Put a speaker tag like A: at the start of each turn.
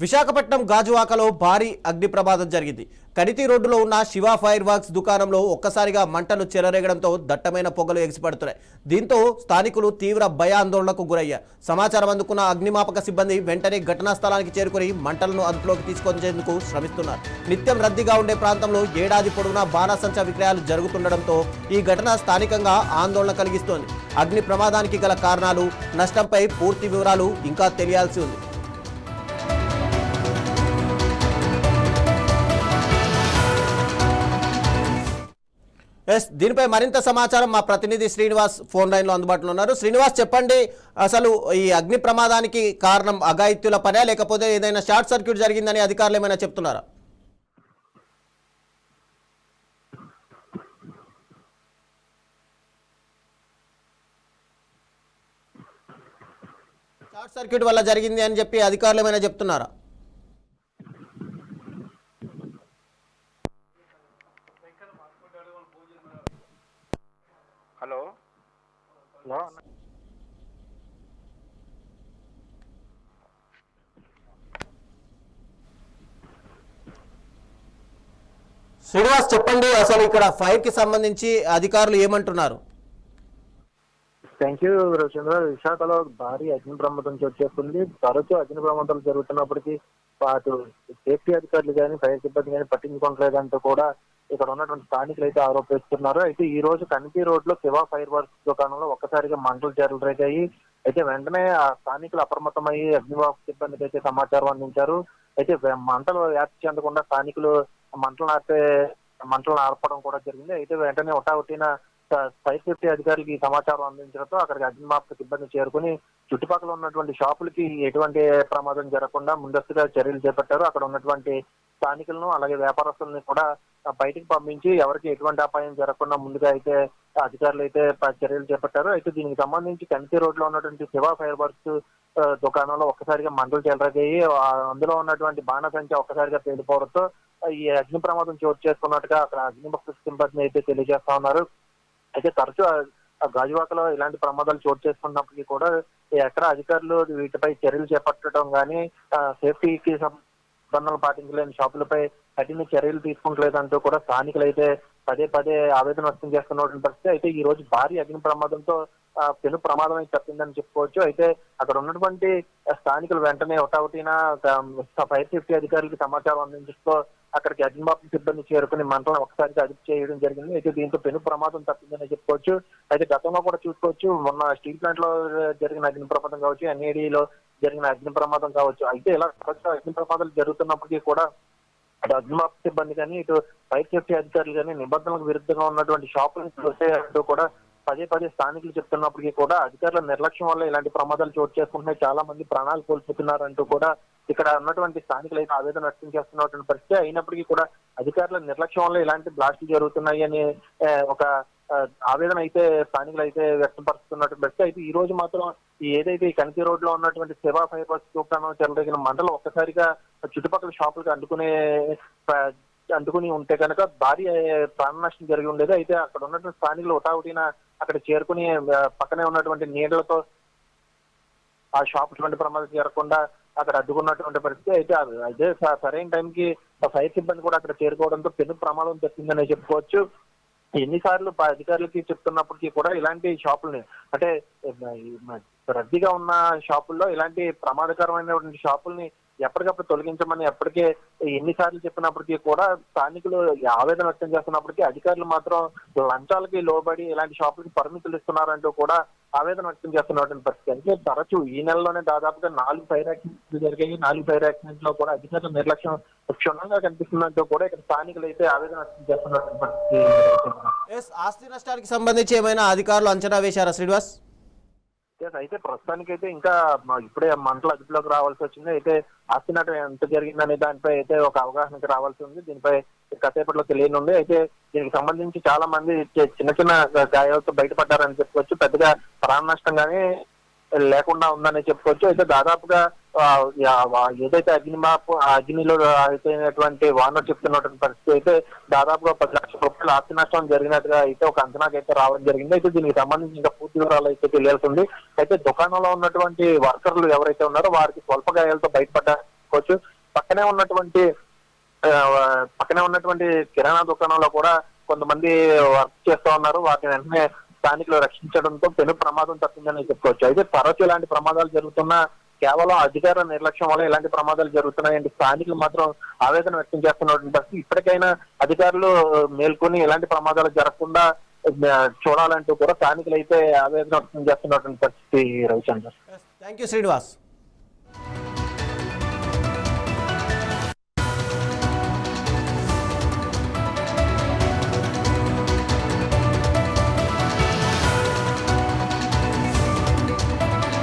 A: విశాఖపట్నం గాజువాకలో భారీ అగ్ని ప్రమాదం జరిగింది. కడితి రోడ్డులో ఉన్న శివ ఫైర్ వర్క్స్ దుకాణంలో ఒక్కసారిగా మంటలు చెలరేగడంతో దట్టమైన పొగలు ఎగిసిపడుతున్నాయి. దీంతో స్థానికులు తీవ్ర భయాందోళనకు గురయ్యారు. సమాచారం అందుకున్న అగ్నిమాపక సిబ్బంది వెంటనే ఘటనా స్థలానికి చేరుకుని మంటలను అదుపులోకి తీసుకొచ్చేందుకు శ్రమిస్తున్నారు. నిత్యం రద్దీగా ఉండే ప్రాంతంలో ఏడాది పొడవునా బాణాసంచా విక్రయాలు జరుగుతుండటంతో ఈ ఘటన స్థానికంగా ఆందోళన కలిగిస్తోంది. అగ్ని ప్రమాదానికి గల కారణాలు, నష్టంపై పూర్తి వివరాలు ఇంకా తెలియాల్సి ఉంది. దీనిపై మరింత సమాచారం మా ప్రతినిధి శ్రీనివాస్ ఫోన్ లైన్లో అందుబాటులో ఉన్నారు. శ్రీనివాస్, చెప్పండి, అసలు ఈ అగ్ని ప్రమాదానికి కారణం అఘాయిత్యుల పనే లేకపోతే ఏదైనా షార్ట్ సర్క్యూట్ జరిగిందని అధికారులు ఏమైనా చెప్తున్నారా? షార్ట్ సర్క్యూట్ వల్ల జరిగింది అని చెప్పి అధికారులు ఏమైనా చెప్తున్నారా?
B: హలో
A: శ్రీనివాస్, చెప్పండి, అసలు ఇక్కడ ఫైర్ కి సంబంధించి అధికారులు ఏమంటున్నారు?
B: Thank you Ravichandra. విశాఖలో భారీ అగ్ని ప్రమాదం చోటు చేసుకుంది. తరచూ అగ్ని ప్రమాదాలు జరుగుతున్నప్పటికీ అటు సేఫ్టీ అధికారులు కానీ ఫైర్ సిబ్బంది కానీ పట్టించుకోవట్లేదంటూ కూడా ఇక్కడ ఉన్నటువంటి స్థానికులు అయితే ఆరోపిస్తున్నారు. అయితే ఈ రోజు కనిపి రోడ్ లో శివ ఫైర్ వర్క్స్ దుకాణంలో ఒక్కసారిగా మంటలు చెలరేగాయి. అయితే వెంటనే ఆ స్థానికులు అప్రమత్తమయ్యి అగ్నిమాపక సిబ్బందికి అయితే సమాచారం అందించారు. అయితే మంటలు వ్యాప్తి చెందకుండా స్థానికులు మంటలను ఆర్పడం కూడా జరిగింది. అయితే వెంటనే ఒట్టిన ఫైర్ సేఫ్టీ అధికారులకి సమాచారం అందించడంతో అక్కడికి అగ్నిమాపక సిబ్బంది చేరుకుని చుట్టుపక్కల ఉన్నటువంటి షాపులకి ఎటువంటి ప్రమాదం జరగకుండా ముందస్తుగా చర్యలు చేపట్టారు. అక్కడ ఉన్నటువంటి స్థానికులను అలాగే వ్యాపారస్తులను కూడా బయటికి పంపించి ఎవరికి ఎటువంటి అపాయం జరగకుండా ముందుగా అయితే అధికారులు అయితే చర్యలు చేపట్టారు. అయితే దీనికి సంబంధించి కనిపి రోడ్ లో ఉన్నటువంటి శివ ఫైర్ వర్క్స్ దుకాణంలో ఒక్కసారిగా మంటలు చెలరేగాయి. అందులో ఉన్నటువంటి బాణసంచా ఒక్కసారిగా పేలిపోవడంతో ఈ అగ్ని ప్రమాదం చోటు చేసుకున్నట్టుగా అక్కడ అగ్నిమాపక సిబ్బంది అయితే తెలియజేస్తా ఉన్నారు. అయితే తరచూ గాజువాకలో ఇలాంటి ప్రమాదాలు చోటు చేసుకున్నప్పటికీ కూడా ఎక్కడ అధికారులు వీటిపై చర్యలు చేపట్టడం కానీ సేఫ్టీకి నిబంధనలు పాటించలేని షాపులపై కఠిన చర్యలు తీసుకుంటలేదంటూ కూడా స్థానికులు అయితే పదే పదే ఆవేదన వ్యక్తం చేస్తున్నటువంటి పరిస్థితి. అయితే ఈ రోజు భారీ అగ్ని ప్రమాదంతో పెను ప్రమాదం అయితే తప్పిందని చెప్పుకోవచ్చు. అయితే అక్కడ ఉన్నటువంటి స్థానికులు వెంటనే ఒకటిన ఫైర్ సేఫ్టీ అధికారులకి సమాచారం అందించడంతో అక్కడికి అగ్నిమాపక సిబ్బంది చేరుకుని మంటలను ఒకసారిగా అదుపు చేయడం జరిగింది. అయితే దీంతో పెను ప్రమాదం తప్పిందని చెప్పుకోవచ్చు. అయితే గతంలో కూడా చూసుకోవచ్చు, మొన్న స్టీల్ ప్లాంట్ లో జరిగిన అగ్ని ప్రమాదం కావచ్చు, ఎన్ఏడిలో జరిగిన అగ్ని ప్రమాదం కావచ్చు. అయితే ఇలా అగ్ని ప్రమాదాలు జరుగుతున్నప్పటికీ కూడా అటు అగ్నిమాపక సిబ్బంది కానీ ఇటు ఫైర్ సేఫ్టీ అధికారులు కానీ నిబంధనలకు విరుద్ధంగా ఉన్నటువంటి షాపులను చూసేటట్టు కూడా పదే పదే స్థానికులు చెప్తున్నప్పటికీ కూడా అధికారుల నిర్లక్ష్యం వల్ల ఇలాంటి ప్రమాదాలు చోటు చేసుకుంటున్నాయి, చాలా మంది ప్రాణాలు కోల్పోతున్నారంటూ కూడా ఇక్కడ ఉన్నటువంటి స్థానికులు అయితే ఆవేదన వ్యక్తం చేస్తున్నటువంటి పరిస్థితి. అయినప్పటికీ కూడా అధికారుల నిర్లక్ష్యం వల్ల ఇలాంటి బ్లాస్టులు జరుగుతున్నాయి అని ఒక ఆవేదన అయితే స్థానికులు అయితే వ్యక్తపరుస్తున్నటువంటి పరిస్థితి. అయితే ఈ రోజు మాత్రం ఏదైతే ఈ కనిపి రోడ్ లో ఉన్నటువంటి శివ ఫైర్ వర్క్స్ దుకాణం చెలరేగిన మంటలు ఒక్కసారిగా చుట్టుపక్కల షాపులకు అంటుకుని ఉంటే కనుక భారీ ప్రాణ నష్టం జరిగి ఉండేది. అయితే అక్కడ ఉన్నటువంటి స్థానికులు ఒకటిన అక్కడ చేరుకుని పక్కనే ఉన్నటువంటి నీళ్లతో ఆ షాప్ ఎటువంటి ప్రమాదం జరగకుండా అక్కడ అడ్డుకున్నటువంటి పరిస్థితి. అయితే అదే సరైన టైంకి ఫైర్ సిబ్బంది కూడా అక్కడ చేరుకోవడంతో పెను ప్రమాదం తప్పిందని చెప్పుకోవచ్చు. ఎన్నిసార్లు అధికారులకి చెప్తున్నప్పటికీ కూడా ఇలాంటి షాపుల్ని అంటే రద్దీగా ఉన్న షాపుల్లో ఇలాంటి ప్రమాదకరమైనటువంటి షాపుల్ని ఎప్పటికప్పుడు తొలగించమని ఎప్పటికే ఎన్నిసార్లు చెప్పినప్పటికీ కూడా స్థానికులు ఆవేదన వ్యక్తం చేస్తున్నప్పటికీ అధికారులు మాత్రం లంచాలకి లోబడి ఇలాంటి షాపులకి పరిమితులు ఇస్తున్నారంటూ కూడా ఆవేదన వ్యక్తం చేస్తున్నటువంటి పరిస్థితి. అంటే తరచూ ఈ నెలలోనే దాదాపుగా 4 ఫైర్ యాక్సిడెంట్లు జరిగాయి. 4 ఫైర్ యాక్సిడెంట్ లో కూడా అధికారుల నిర్లక్ష్యం క్షుణ్ణంగా కనిపిస్తుందంటూ కూడా ఇక్కడ స్థానికులు అయితే ఆవేదన వ్యక్తం చేస్తున్నటువంటి పరిస్థితి.
A: ఆస్తి నష్టానికి సంబంధించి ఏమైనా అధికారులు అంచనా వేశారా శ్రీనివాస్?
B: అయితే ప్రస్తుతానికి అయితే ఇంకా ఇప్పుడే మంటలు అదుపులోకి రావాల్సి వచ్చింది. అయితే ఆస్తి నష్టం ఎంత జరిగిందనే దానిపై అయితే ఒక అవగాహనకి రావాల్సి ఉంది. దీనిపై కాసేపట్లో తెలియనుంది. అయితే దీనికి సంబంధించి చాలా మంది చిన్న చిన్న గాయాలతో బయటపడ్డారని చెప్పుకోవచ్చు. పెద్దగా ప్రాణ నష్టం కానీ లేకుండా ఉందని చెప్పుకోవచ్చు. అయితే దాదాపుగా ఏదైతే అగ్నిలో అయిపోయినటువంటి వానర్ చెప్తున్నటువంటి పరిస్థితి అయితే దాదాపుగా 10 లక్షల రూపాయల ఆస్తి నష్టం జరిగినట్టుగా అయితే ఒక అంచనాకి అయితే రావడం జరిగింది. అయితే దీనికి సంబంధించి ఇంకా పూర్తి వివరాలు అయితే తెలియాల్సింది. అయితే దుకాణంలో ఉన్నటువంటి వర్కర్లు ఎవరైతే ఉన్నారో వారికి స్వల్ప గాయాలతో బయటపడ్డారు చెప్పుకోవచ్చు. పక్కనే ఉన్నటువంటి కిరాణా దుకాణంలో కూడా కొంతమంది వర్క్ చేస్తూ ఉన్నారు. వాటిని వెంటనే స్థానికులు రక్షించడంతో పెను ప్రమాదం తప్పిందని చెప్పుకోవచ్చు. అయితే తరచూ ఇలాంటి ప్రమాదాలు జరుగుతున్నా కేవలం అధికార నిర్లక్ష్యం వల్ల ఇలాంటి ప్రమాదాలు జరుగుతున్నాయంటే స్థానికులు మాత్రం ఆవేదన వ్యక్తం చేస్తున్నటువంటి పరిస్థితి. ఇప్పటికైనా అధికారులు మేల్కొని ఇలాంటి ప్రమాదాలు జరగకుండా చూడాలంటూ కూడా స్థానికులు అయితే ఆవేదన వ్యక్తం చేస్తున్నటువంటి పరిస్థితి. Ravichandra,
A: thank you Srinivas.